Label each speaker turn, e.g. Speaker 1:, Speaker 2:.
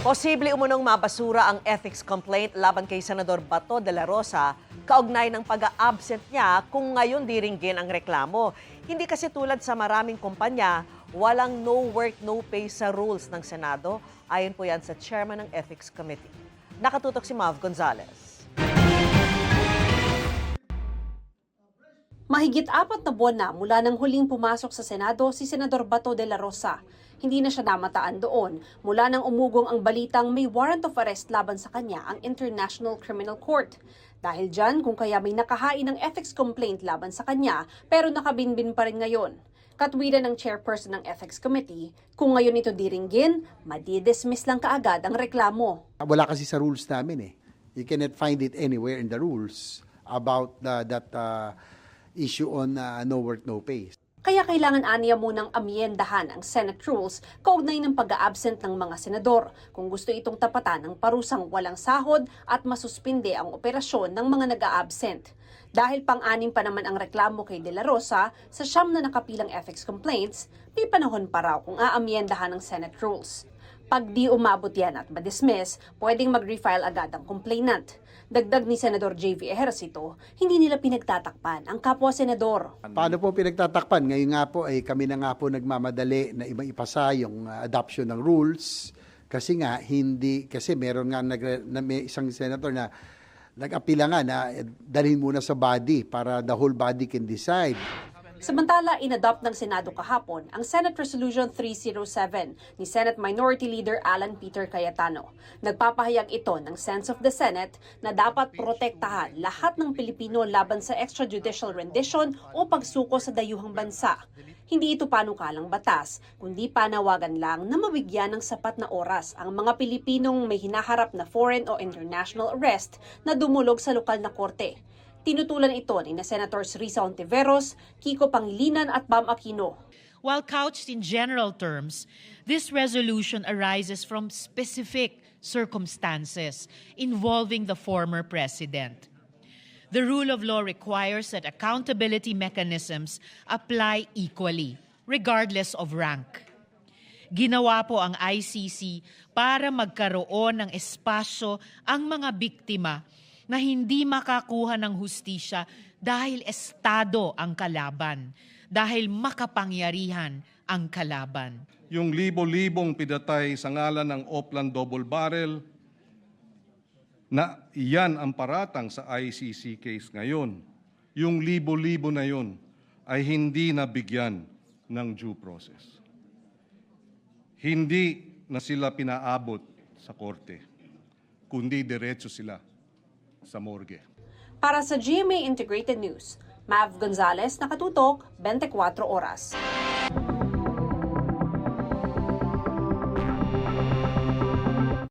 Speaker 1: Posible umunong mabasura ang ethics complaint laban kay Senador Bato de la Rosa kaugnay ng pag-a-absent niya kung ngayon diringgin ang reklamo. Hindi kasi tulad sa maraming kumpanya, walang no work, no pay sa rules ng Senado. Ayon po yan sa chairman ng Ethics Committee. Nakatutok si Mav Gonzalez.
Speaker 2: Mahigit 4 na buwan na mula nang huling pumasok sa Senado si Senador Bato de la Rosa. Hindi na siya namataan doon mula nang umugong ang balitang may warrant of arrest laban sa kanya ang International Criminal Court. Dahil dyan kung kaya may nakahain ng ethics complaint laban sa kanya pero nakabinbin pa rin ngayon. Katwiran ng chairperson ng Ethics Committee, kung ngayon ito diringgin, madidismiss lang kaagad ang reklamo.
Speaker 3: Wala kasi sa rules namin eh. You cannot find it anywhere in the rules about that issue on no work, no pay.
Speaker 2: Kaya kailangan aniya munang amyendahan ang Senate rules kaugnay ng pag-a-absent ng mga senador kung gusto itong tapatan ng parusang walang sahod at masuspinde ang operasyon ng mga nag-a-absent. Dahil pang-anim pa naman ang reklamo kay De La Rosa sa 9 na nakapilang ethics complaints, may panahon pa raw kung aamyendahan ng Senate rules. Pag di umabot yan at ma-dismiss, pwedeng mag-refile agad ang complainant. Dagdag ni Senador J.V. Ejercito, hindi nila pinagtatakpan ang kapwa-senador.
Speaker 3: Paano po pinagtatakpan? Ngayon nga po ay kami na nga po nagmamadali na ipasa yung adoption ng rules kasi nga kasi meron nga may isang senator na nag-apila nga na dalhin muna sa body para the whole body can decide.
Speaker 2: Samantala, inadopt ng Senado kahapon ang Senate Resolution 307 ni Senate Minority Leader Alan Peter Cayetano. Nagpapahayag ito ng sense of the Senate na dapat protektahan lahat ng Pilipino laban sa extrajudicial rendition o pagsuko sa dayuhang bansa. Hindi ito panukalang batas, kundi panawagan lang na mabigyan ng sapat na oras ang mga Pilipinong may hinaharap na foreign o international arrest na dumulog sa lokal na korte. Tinutulan ito ni Senators Risa Ontiveros, Kiko Pangilinan at Bam Aquino.
Speaker 4: While couched in general terms, this resolution arises from specific circumstances involving the former president. The rule of law requires that accountability mechanisms apply equally, regardless of rank. Ginawa po ang ICC para magkaroon ng espasyo ang mga biktima na hindi makakuha ng hustisya dahil estado ang kalaban, dahil makapangyarihan ang kalaban.
Speaker 5: Yung libo-libong pinatay sa ngalan ng Oplan Double Barrel, na iyan ang paratang sa ICC case ngayon. Yung libo-libo na yun ay hindi nabigyan ng due process. Hindi na sila pinaabot sa korte, kundi diretso sila sa morgue.
Speaker 2: Para sa GMA Integrated News, Mav Gonzalez, nakatutok, 24 oras.